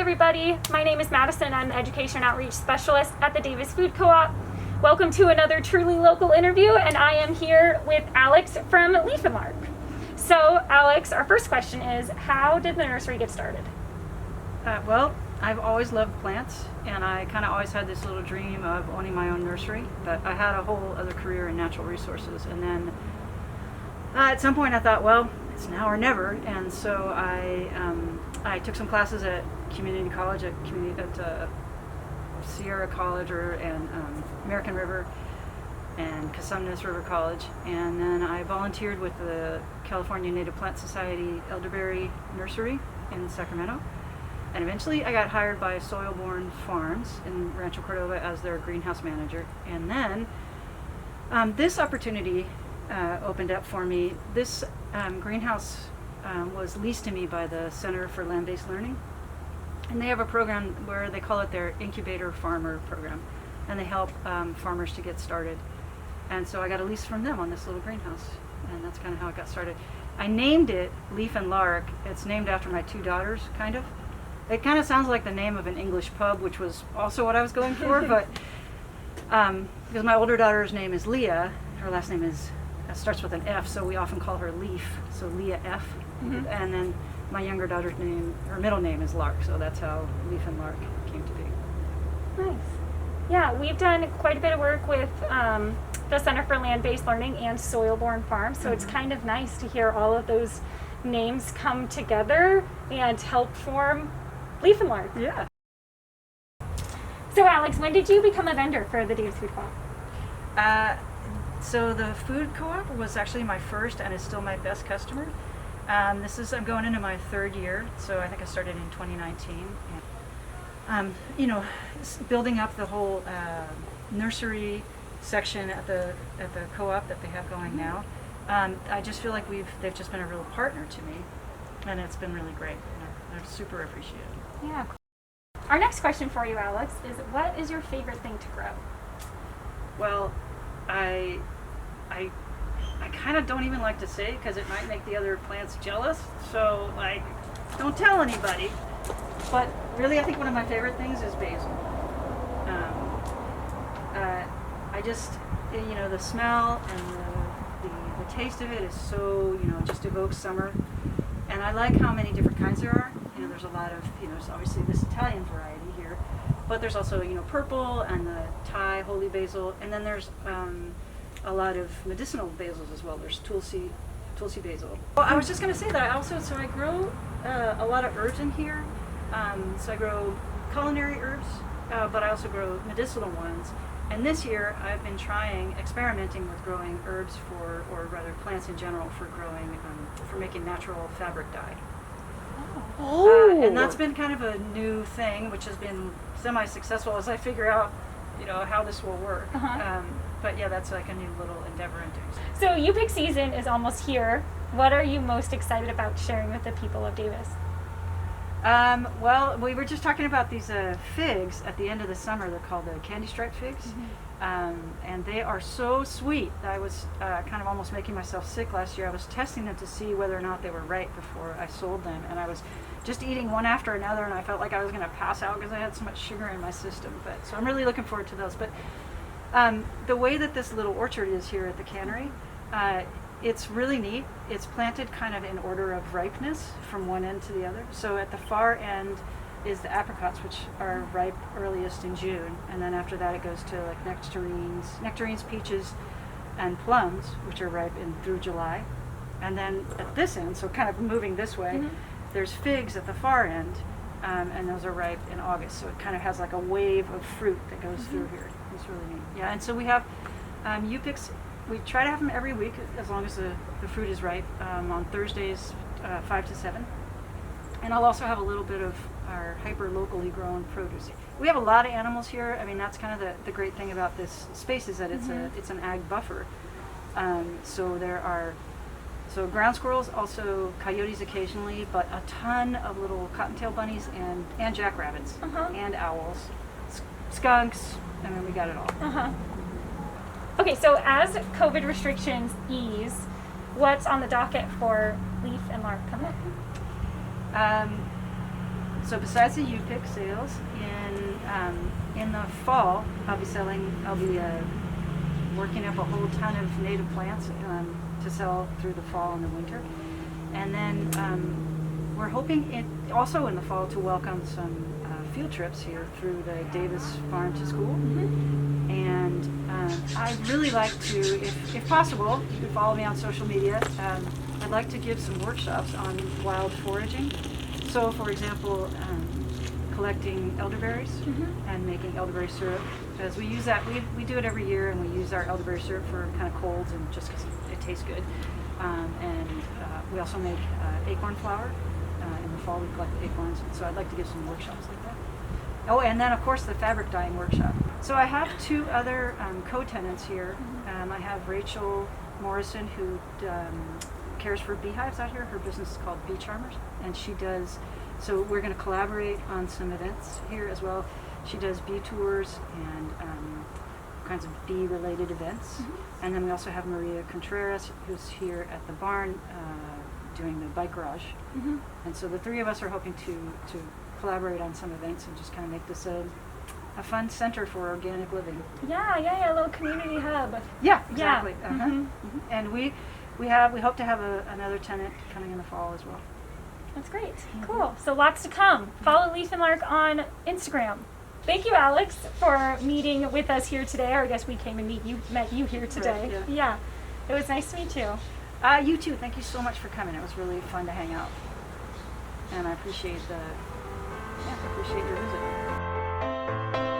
everybody. My name is Madison. I'm the Education Outreach Specialist at the Davis Food Co-op. Welcome to another truly local interview, and I am here with Alex from Leaf and Lark. So, Alex, our first question is, how did the nursery get started? Well, I've always loved plants, and I kind of always had this little dream of owning my own nursery, but I had a whole other career in natural resources, and then at some point I thought, well, it's now or never, and so I took some classes at community college, at Sierra College and American River and Casumnas River College, and then I volunteered with the California Native Plant Society Elderberry Nursery in Sacramento. And eventually I got hired by Soilborn Farms in Rancho Cordova as their greenhouse manager. And then this opportunity opened up for me. This greenhouse was leased to me by the Center for Land-Based Learning. And they have a program where they call it their Incubator Farmer Program. And they help farmers to get started. And so I got a lease from them on this little greenhouse. And that's kind of how it got started. I named it Leaf and Lark. It's named after my two daughters, kind of. It kind of sounds like the name of an English pub, which was also what I was going for, but because my older daughter's name is Leah, her last name starts with an F, so we often call her Leaf, so Leah F. Mm-hmm. And then my younger daughter's name, her middle name is Lark, so that's how Leaf and Lark came to be. Nice. Yeah, we've done quite a bit of work with the Center for Land-Based Learning and Soilborn Farms, so it's kind of nice to hear all of those names come together and help form Leaf and Lark. Yeah. So Alex, when did you become a vendor for the Davis Food Co-op? So the food co-op was actually my first and is still my best customer. I'm going into my third year, so I think I started in 2019. And, building up the whole nursery section at the co-op that they have going now. I just feel like they've just been a real partner to me, and it's been really great. I super appreciate it. Yeah. Our next question for you, Alex, is what is your favorite thing to grow? Well, I kind of don't even like to say because it might make the other plants jealous, so don't tell anybody. But really, I think one of my favorite things is basil. The smell and the taste of it is so, it just evokes summer. And I like how many different kinds there are. There's a lot of, there's obviously this Italian variety here, but there's also, purple and the Thai holy basil, and then there's a lot of medicinal basils as well. There's Tulsi basil. Well, I was just going to say that I grow a lot of herbs in here. So I grow culinary herbs, but I also grow medicinal ones. And this year I've been experimenting with growing herbs or rather plants in general for making natural fabric dye. And that's been kind of a new thing, which has been semi-successful as I figure out, how this will work. But yeah, that's like a new little endeavor I'm doing. So ubiq season is almost here. What are you most excited about sharing with the people of Davis? Well, we were just talking about these figs at the end of the summer. They're called the candy stripe figs. And they are so sweet. I was kind of almost making myself sick last year. I was testing them to see whether or not they were ripe before I sold them. And I was just eating one after another, and I felt like I was going to pass out because I had so much sugar in my system. So I'm really looking forward to those. But the way that this little orchard is here at the cannery, it's really neat. It's planted kind of in order of ripeness from one end to the other. So at the far end is the apricots, which are ripe earliest in June, and then after that it goes to like nectarines, peaches, and plums, which are ripe through July. And then at this end, so kind of moving this way, there's figs at the far end, and those are ripe in August. So it kind of has like a wave of fruit that goes through here. It's really neat. Yeah, and so we have ubiqs. We try to have them every week as long as the fruit is ripe, on Thursdays 5 to 7. And I'll also have a little bit of our hyper-locally grown produce. We have a lot of animals here. I mean, that's kind of the great thing about this space is that it's an ag buffer. So there are ground squirrels, also coyotes occasionally, but a ton of little cottontail bunnies and jackrabbits and owls, skunks. I mean, we got it all. Okay, so as COVID restrictions ease, what's on the docket for Leaf and Lark coming up? So besides the ubiq sales, in the fall, I'll be working up a whole ton of native plants to sell through the fall and the winter. And then we're hoping also in the fall to welcome some field trips here through the Davis Farm to School. Mm-hmm. And I'd really like to, if possible, you can follow me on social media, I'd like to give some workshops on wild foraging. So, for example, collecting elderberries Mm-hmm. and making elderberry syrup. Because we use that, we do it every year, and we use our elderberry syrup for kind of colds and just because it tastes good. And we also make acorn flour. In the fall, we collect acorns, so I'd like to give some workshops like that. Oh, and then of course the fabric dyeing workshop. So I have two other co-tenants here. Mm-hmm. I have Rachel Morrison, who cares for beehives out here. Her business is called Bee Charmers, and she does. So we're going to collaborate on some events here as well. She does bee tours and kinds of bee-related events. Mm-hmm. And then we also have Maria Contreras, who's here at the barn doing the bike garage. Mm-hmm. And so the three of us are hoping to collaborate on some events and just kind of make this a fun center for organic living. Yeah, a little community hub. Yeah, exactly. Yeah. Uh-huh. Mhm. Mhm. And we hope to have another tenant coming in the fall as well. That's great. Mm-hmm. Cool. So lots to come. Follow Leaf and Lark on Instagram. Thank you, Alex, for meeting with us here today. Or I guess we came and met you here today. Right, Yeah. It was nice to meet you. You too. Thank you so much for coming. It was really fun to hang out. And I appreciate your visit.